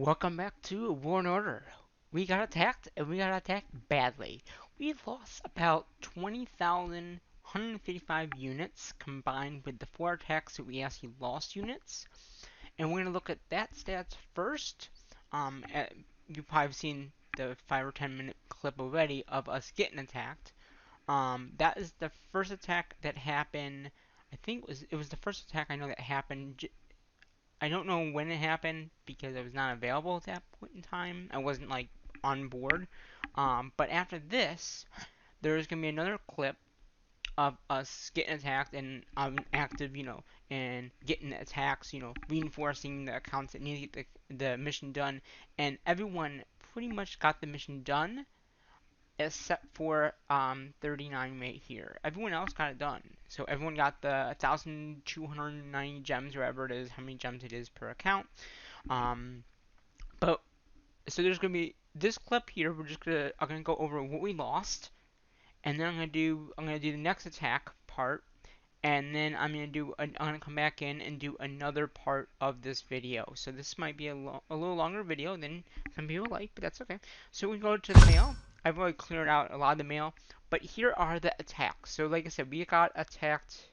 Welcome back to War and Order. We got attacked, and we got attacked badly. We lost about 20,155 units combined with the 4 attacks that we actually lost units. And we're going to look at that stats first. You've probably seen the 5 or 10 minute clip already of us getting attacked. That is the first attack that happened. I think it was the first attack I know that happened. I don't know when it happened because I was not available at that point in time. I wasn't like on board. But after this, there's gonna be another clip of us getting attacked and active, and getting attacks, reinforcing the accounts that need to get the mission done, and everyone pretty much got the mission done except for 39 right here. Everyone else got it done. So everyone got the 1,290 gems, whatever it is, how many gems it is per account. Um, but so there's gonna be this clip here. I'm gonna go over what we lost, and then I'm gonna do the next attack part, and then I'm gonna come back in and do another part of this video. So this might be a little longer video than some people like, but that's okay. So we go to the mail. I've already cleared out a lot of the mail, but here are the attacks. So like I said, we got attacked.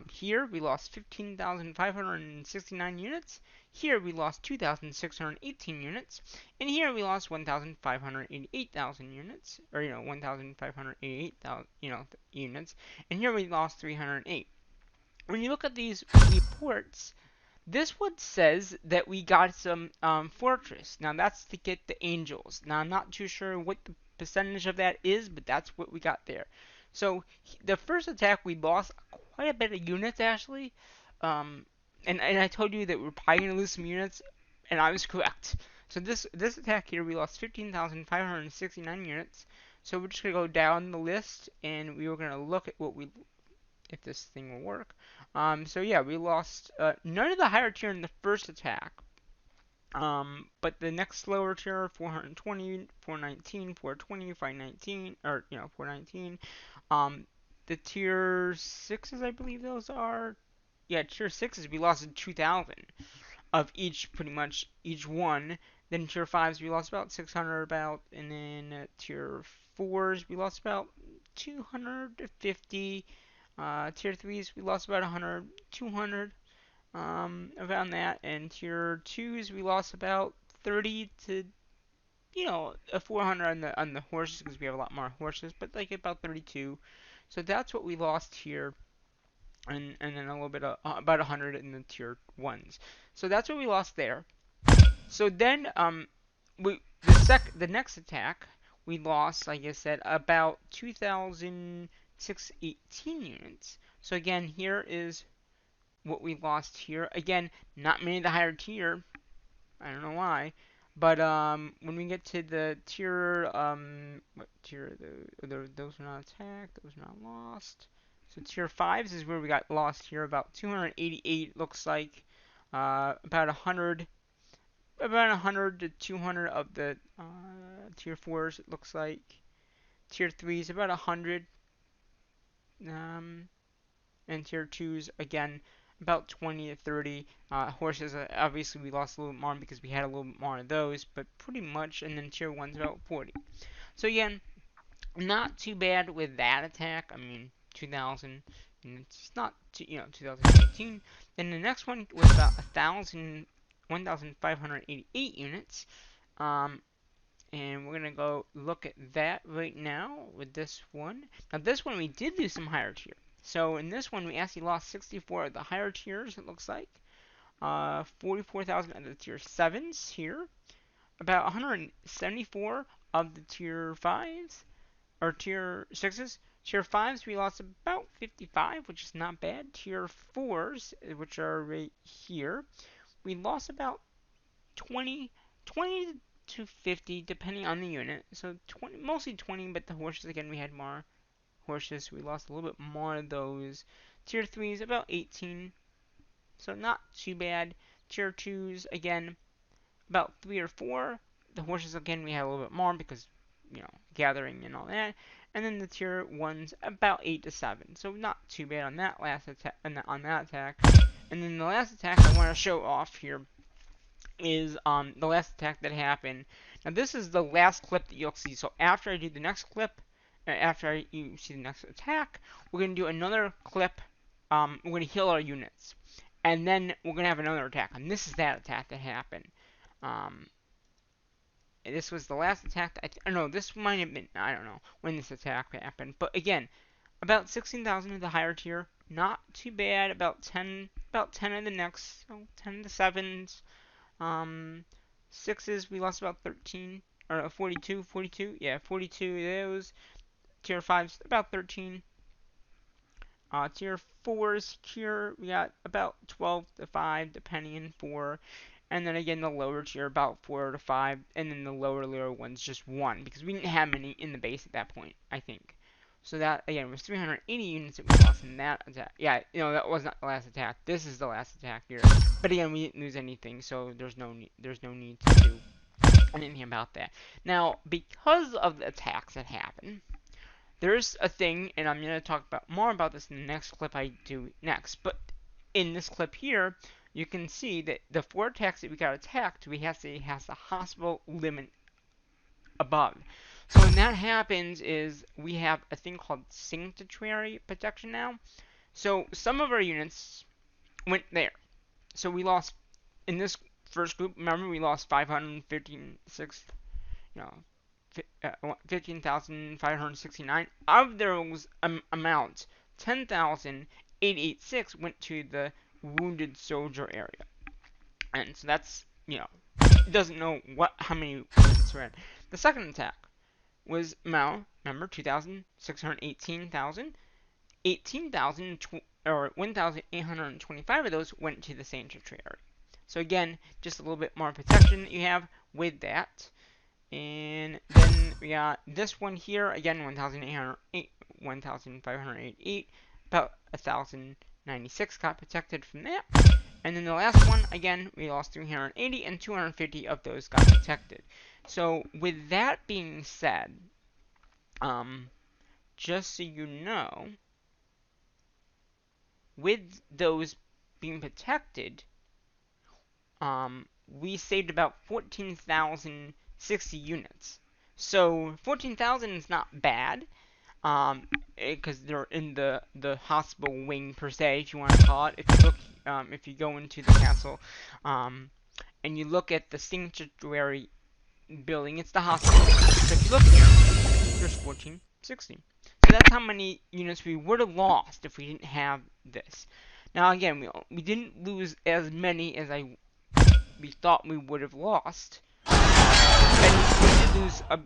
Here we lost 15,569 units. Here we lost 2,618 units, and here we lost 1,588,000 units, or 1,588,000 units, and here we lost 308. When you look at these reports, this one says that we got some fortress. Now that's to get the angels. Now I'm not too sure what the percentage of that is, but that's what we got there. So the first attack we lost quite a bit of units actually, and I told you that we're probably gonna lose some units, and I was correct. So this attack here we lost 15,569 units. So we're just gonna go down the list, and we were gonna look at if this thing will work. So yeah, we lost none of the higher tier in the first attack. But the next lower tier, 420, 419, 420, 519, or 419. The tier sixes, I believe those are. Yeah, tier sixes we lost 2,000 of each, pretty much each one. Then tier fives we lost about 600 about, and then tier fours we lost about 250. Tier 3s, we lost about 100, 200, around that. And tier 2s, we lost about 30 to, a 400 on the horses because we have a lot more horses, but like about 32. So that's what we lost here. And then a little bit of, about 100 in the tier 1s. So that's what we lost there. So then, the next attack, we lost, like I said, about 2,618 units. So again, here is what we lost here. Again, not many of the higher tier. I don't know why. But when we get to the tier, what tier? Those were not attacked. Those were not lost. So tier 5s is where we got lost here. About 288 looks like. About 100 to 200 of the tier 4s, it looks like. Tier 3s, about 100. And tier 2s, again, about 20 to 30. Horses, obviously, we lost a little bit more because we had a little bit more of those, but pretty much. And then tier 1's about 40. So, again, not too bad with that attack. I mean, 2,000. And it's not, 2018. Then the next one was about 1,588 units. And we're going to go look at that right now with this one. Now, this one we did lose some higher tier. So, in this one, we actually lost 64 of the higher tiers, it looks like. 44,000 of the tier 7s here. About 174 of the tier 5s, or tier 6s. Tier 5s, we lost about 55, which is not bad. Tier 4s, which are right here, we lost about 20 to 50, depending on the unit. So mostly 20, but the horses, again, we had more horses. So we lost a little bit more of those. Tier 3s, about 18. So not too bad. Tier 2s, again, about 3 or 4. The horses, again, we had a little bit more because, gathering and all that. And then the tier 1s, about 8 to 7. So not too bad on that last attack. And then the last attack I want to show off here is the last attack that happened. Now this is the last clip that you'll see. So after I do the next clip, after you see the next attack, we're gonna do another clip. We're gonna heal our units, and then we're gonna have another attack. And this is that attack that happened. Um, this was the last attack. No, this might have been. I don't know when this attack happened. But again, about 16,000 of the higher tier, not too bad. About 10 of the next. So 10 of the sevens. Sixes we lost about 13 or 42. Yeah, 42 of those. Tier fives about 13. Tier 4s here, we got about 12 to 5, depending on 4. And then again, the lower tier, about 4 to 5. And then the lower ones, just 1. Because we didn't have many in the base at that point, I think. So that, again, was 380 units that we lost in that attack. Yeah, that was not the last attack. This is the last attack here. But again, we didn't lose anything, so there's no need to do anything about that. Now, because of the attacks that happened, there's a thing, and I'm going to talk more about this in the next clip I do next. But in this clip here, you can see that the 4 attacks that we got attacked, we have to has the hospital limit above. So when that happens is we have a thing called sanctuary protection now. So some of our units went there. So we lost, in this first group, remember we lost 556, 15,569. Of those amounts, 10,886 went to the wounded soldier area. And so that's, it doesn't know how many wounds were in. The second attack was Mao, remember, 2,618,000. 18,000 or 1,825 of those went to the sanctuary area. So again, just a little bit more protection that you have with that. And then we got this one here, again, 1,588, about 1,096 got protected from that. And then the last one, again, we lost 380, and 250 of those got protected. So with that being said, just so you know, with those being protected, we saved about 14,060 units. So 14,000 is not bad, because they're in the hospital wing per se, if you want to call it. If you look, if you go into the castle, and you look at the sanctuary building, it's the hospital. So if you look here, there's 1460. So that's how many units we would have lost if we didn't have this. Now again, we didn't lose as many as we thought we would have lost. And we did lose a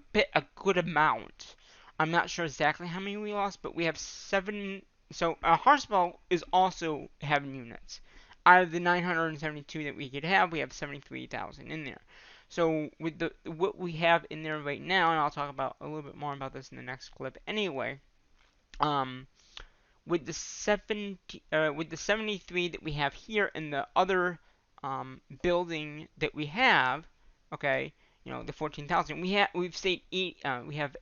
good amount. I'm not sure exactly how many we lost, but we have 7. So hospital is also having units. Out of the 972 that we could have, we have 73,000 in there. So with what we have in there right now, and I'll talk about a little bit more about this in the next clip anyway. With the 73 that we have here in the other building that we have, okay, the 14,000, we have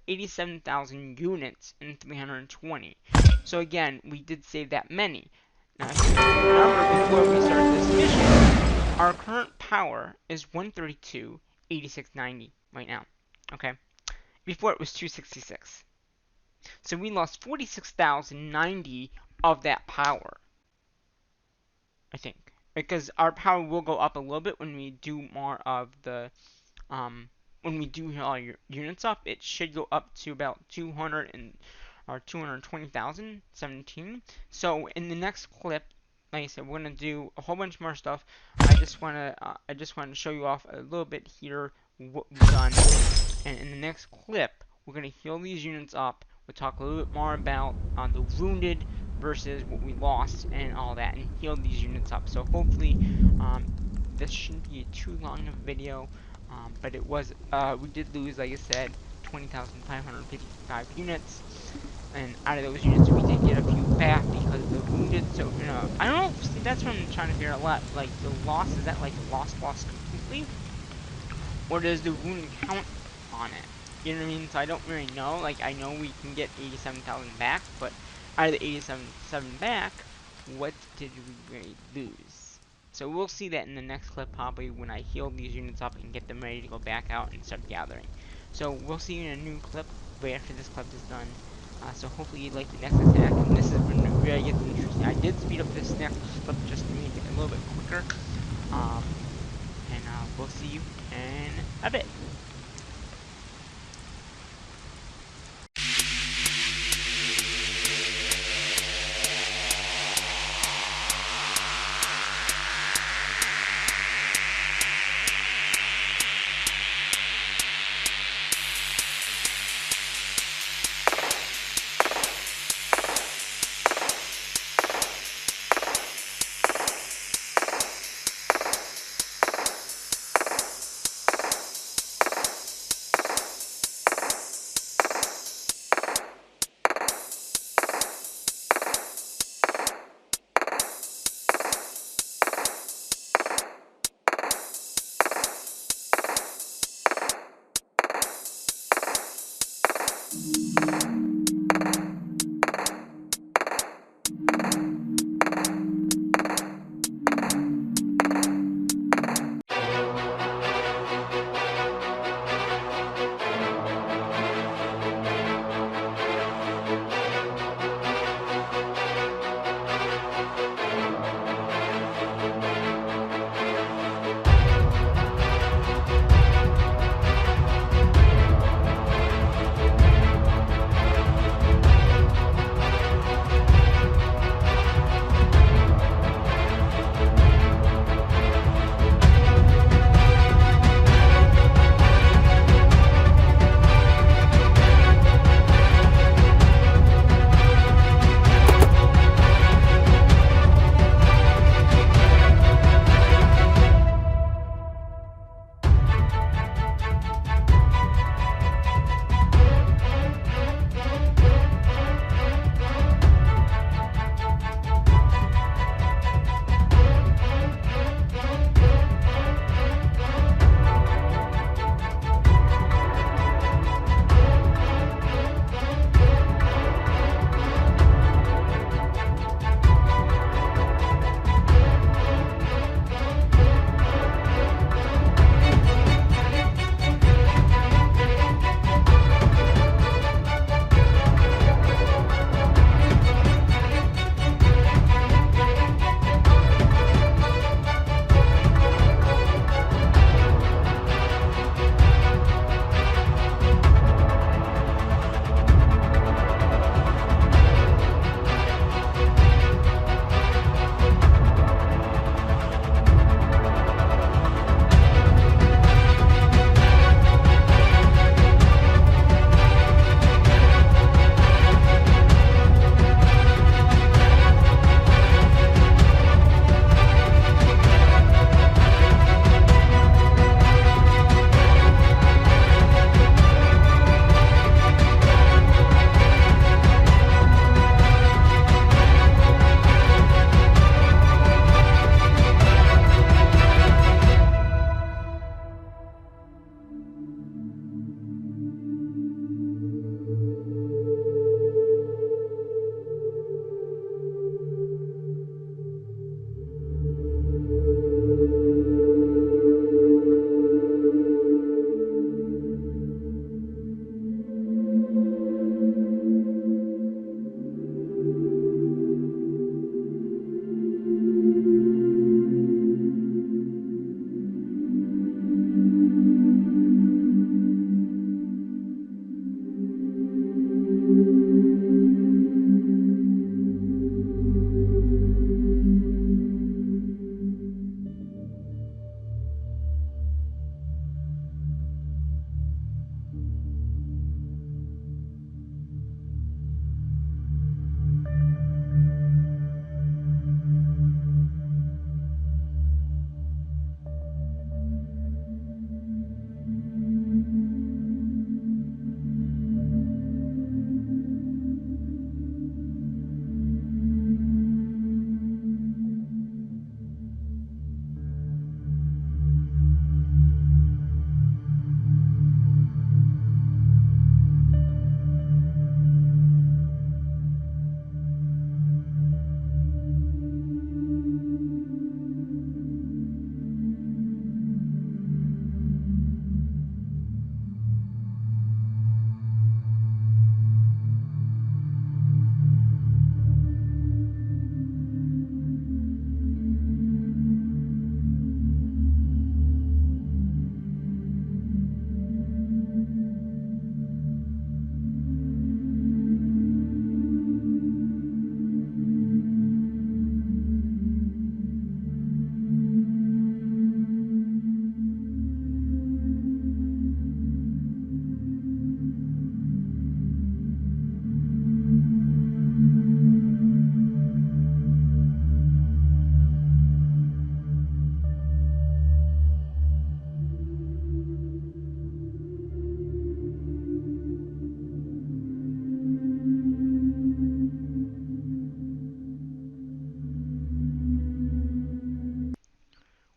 87,000 units in 320. So again, we did save that many. Now, if you remember before we started this mission, our current power is 132,8690 right now. Okay, before it was 266. So we lost 46,090 of that power, I think, because our power will go up a little bit when we do more of the when we do all your units up. It should go up to about 220,017. So in the next clip, like I said, we're gonna do a whole bunch more stuff. I just wanna to show you off a little bit here what we've done. And in the next clip, we're gonna heal these units up. We'll talk a little bit more about the wounded versus what we lost and all that, and heal these units up. So hopefully, this shouldn't be too long of a video. But it was, we did lose, like I said, 20,555 units, and out of those units, we did get a few back because of the wounded. So, I don't know. See, that's what I'm trying to figure out. Like the loss, is that like lost completely, or does the wounded count on it? You know what I mean? So I don't really know. Like, I know we can get 87,000 back, but out of the 87,000 back, what did we really lose? So we'll see that in the next clip, probably when I heal these units up and get them ready to go back out and start gathering. So we'll see you in a new clip right after this clip is done. So hopefully you like the next attack, and this is when it really gets interesting. I did speed up this next clip just to make it a little bit quicker. And we'll see you in a bit.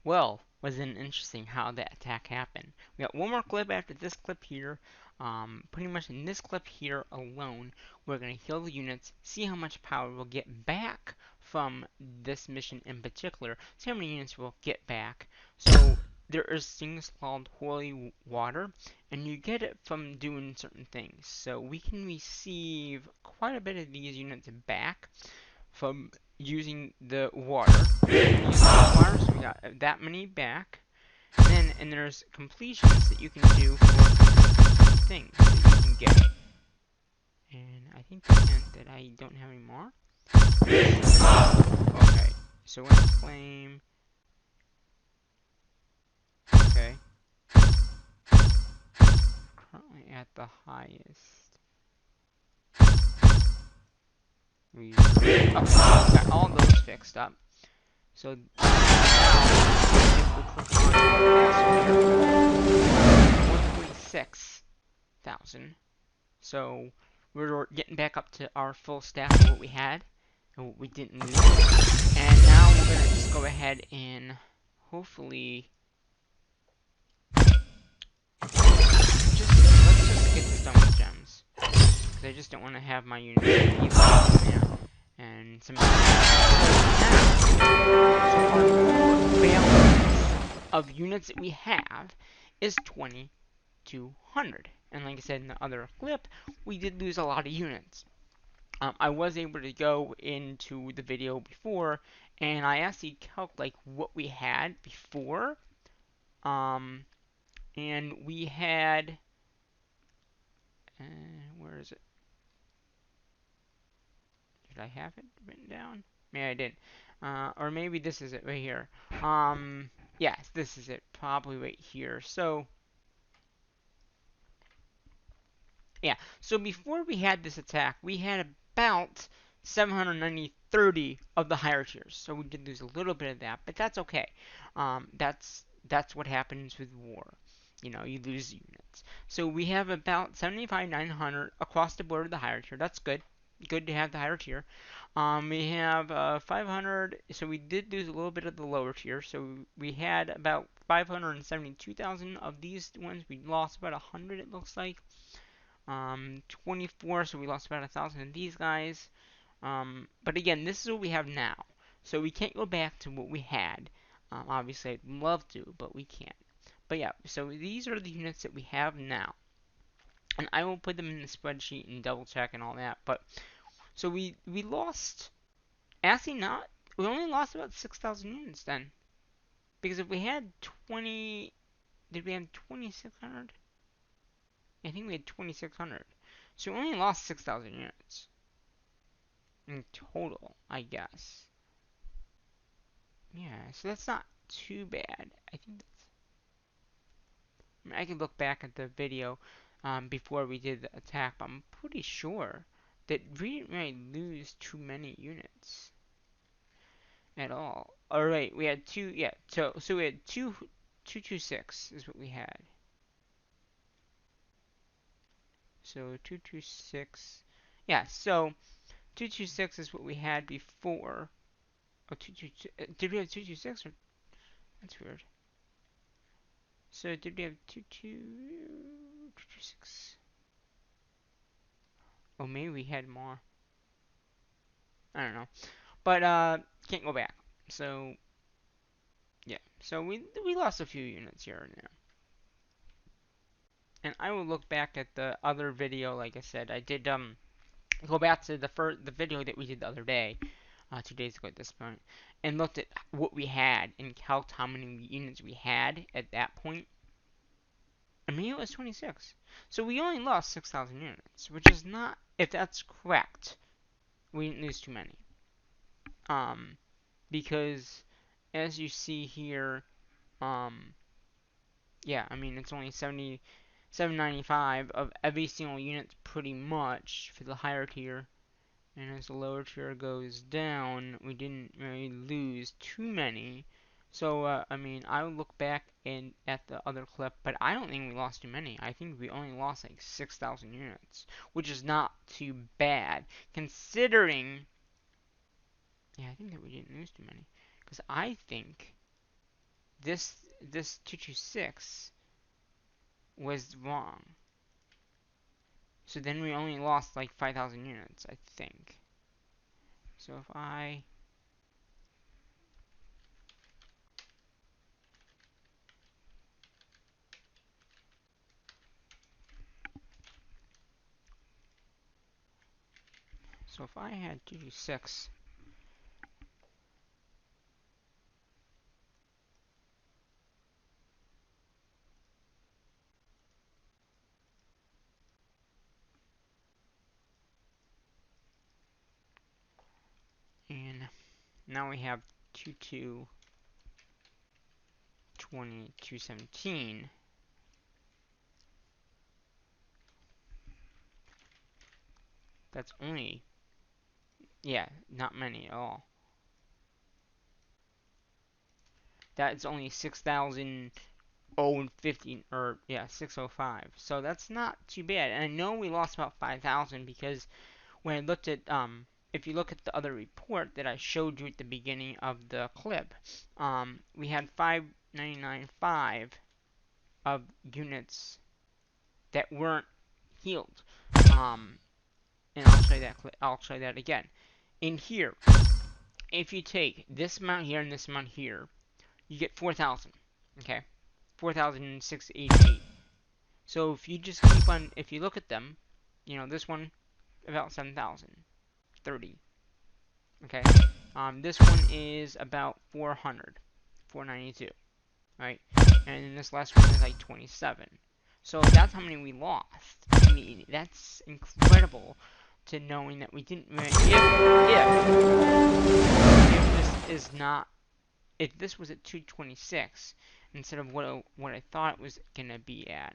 Well, wasn't it interesting how that attack happened? We got one more clip after this clip here. Pretty much in this clip here alone, we're going to heal the units, see how much power we'll get back from this mission in particular, see how many units we'll get back. So there is things called holy water, and you get it from doing certain things. So we can receive quite a bit of these units back from using the water. So we got that many back. And there's completions that you can do for things that you can get. And I think that meant that I don't have any more. Okay, so we're gonna claim. Okay. Currently at the highest. Okay, got all those fixed up. So now, if we click on our castle here, 146,000. So we're getting back up to our full staff of what we had and what we didn't lose. And now we're gonna just go ahead and hopefully let's just get this done with gems. Because I just don't want to have my units in there. And some balance of units that we have is 2,200. And like I said in the other clip, we did lose a lot of units. I was able to go into the video before, and I actually calculated what we had before. And we had, where is it? Did I have it written down? Maybe I did. Or maybe this is it right here. Yes, this is it. Probably right here. So, yeah. So before we had this attack, we had about 730 of the higher tiers. So we did lose a little bit of that, but that's okay. That's what happens with war. You know, you lose units. So we have about 75,900 across the board of the higher tier. That's good. Good to have the higher tier. We have 500. So we did lose a little bit of the lower tier. So we had about 572,000 of these ones. We lost about 100. It looks like. 24, so we lost about 1,000 of these guys. But again, this is what we have now. So we can't go back to what we had. Obviously, I'd love to, but we can't. But yeah, so these are the units that we have now. And I will put them in the spreadsheet and double check and all that. But so we lost, actually not, we only lost about 6,000 units then. Because if we had 20, did we have 2,600? I think we had 2,600. So we only lost 6,000 units in total, I guess. Yeah, so that's not too bad. I think that's. I mean, I can look back at the video before we did the attack, but I'm pretty sure that we didn't really lose too many units at all. All right, we had two. Yeah, so we had 226 is what we had. So 226. Yeah, so 226 is what we had before. Oh, 222. Did we have 226 or? That's weird. So did we have 226? Oh, maybe we had more. I don't know. But can't go back. So yeah. So we lost a few units here and there. And I will look back at the other video. Like I said, I did go back to the video that we did the other day, 2 days ago at this point, and looked at what we had and calculated how many units we had at that point. I mean, it was 26. So we only lost 6,000 units, which is not, if that's correct, we didn't lose too many. Because as you see here, yeah, I mean, it's only 795 of every single unit pretty much for the higher tier. And as the lower tier goes down, we didn't really lose too many. So, I mean, I would look back at the other clip, but I don't think we lost too many. I think we only lost like 6,000 units, which is not too bad, considering. Yeah, I think that we didn't lose too many, because I think this 226 was wrong. So then we only lost like 5,000 units, I think. So if I had 226, and now we have 2220, 217. That's only, yeah, not many at all. That's only 6,050, or yeah, 605. So that's not too bad. And I know we lost about 5,000 because when I looked at if you look at the other report that I showed you at the beginning of the clip, we had 599.5 of units that weren't healed. And I'll show you that. I'll show you that again. In here, if you take this amount here and this amount here, you get 4,000. Okay, 4,688. So if you just keep on, if you look at them, you know, this one about 7,030. Okay, this one is about 400, 492, right? And then this last one is like 27. So that's how many we lost. I mean, that's incredible to knowing that we didn't. If this is not, if this was at 226 instead of what I thought it was gonna be at,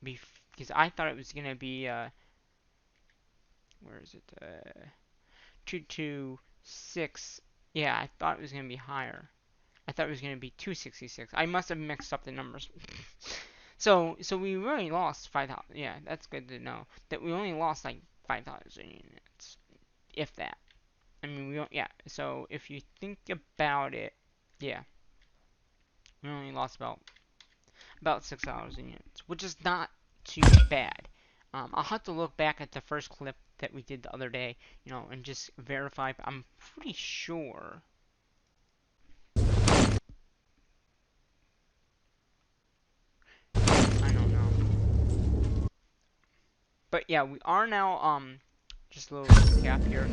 because I thought it was gonna be where is it? 226. Yeah, I thought it was gonna be higher. I thought it was gonna be 266. I must have mixed up the numbers. So we really lost 5,000. Yeah, that's good to know. That we only lost like 5,000 units, if that. I mean, we don't. Yeah. So if you think about it, yeah, we only lost about 6,000 units, which is not too bad. I'll have to look back at the first clip that we did the other day, you know, and just verify. But I'm pretty sure. I don't know. But yeah, we are now, just a little recap here.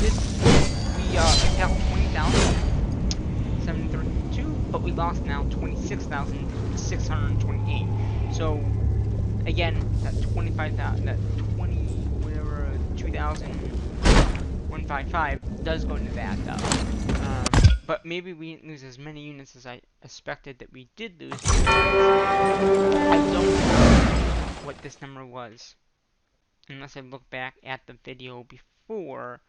We got 20,732, but we lost now 26,628. So, again, that 25,000, that 20, whatever, 2,155 does go into that, though. But maybe we didn't lose as many units as I expected that we did lose, because I don't know what this number was, unless I look back at the video before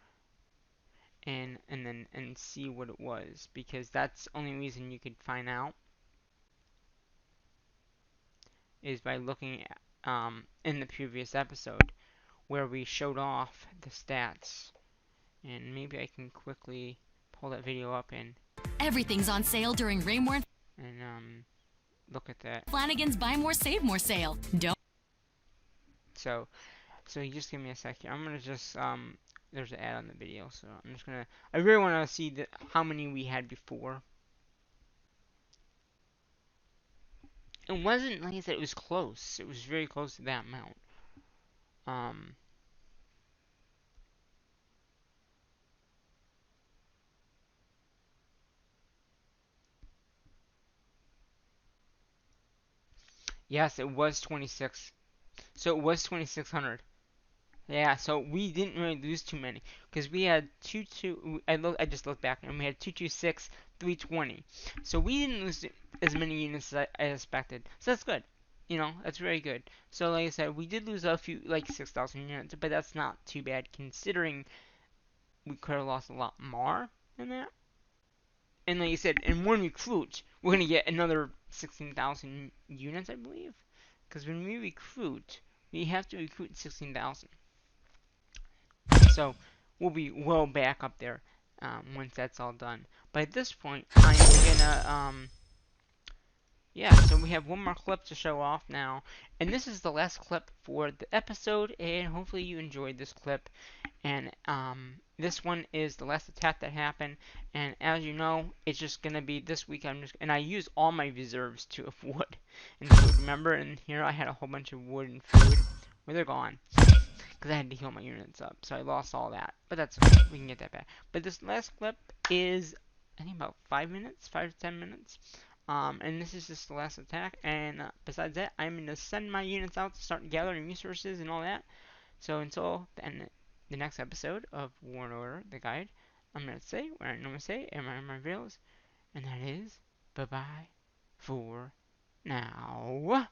and see what it was, because that's the only reason you could find out is by looking at in the previous episode where we showed off the stats. And maybe I can quickly pull that video up and everything's on sale during Raymore and look at that. Flanagan's Buy More Save More sale. Don't. So you just give me a second. I'm gonna just there's an ad on the video, so I'm just gonna. I really want to see how many we had before. It wasn't, like I said, it was close. It was very close to that amount. Yes, it was 26. So it was 2,600. Yeah, so we didn't really lose too many because we had I just looked back and we had 226, 320. So we didn't lose as many units as I expected. So that's good. You know, that's very good. So like I said, we did lose a few, like 6,000 units, but that's not too bad considering we could have lost a lot more than that. And like I said, in one recruit, we're gonna get another 16,000 units, I believe. Because when we recruit, we have to recruit 16,000. So we'll be well back up there once that's all done. But at this point, I'm gonna yeah, so we have one more clip to show off now, and this is the last clip for the episode, and hopefully you enjoyed this clip. And this one is the last attack that happened, and as you know, it's just gonna be this week. And I used all my reserves to of wood and food. Remember, and here I had a whole bunch of wood and food. Well, they're gone because I had to heal my units up, so I lost all that. But that's okay, we can get that back. But this last clip is, I think, about 5 minutes, 5 to 10 minutes. And this is just the last attack. And besides that, I'm gonna send my units out to start gathering resources and all that. So until then, the next episode of War and Order, the guide, I'm gonna say what I normally say in my videos, and that is bye bye for now.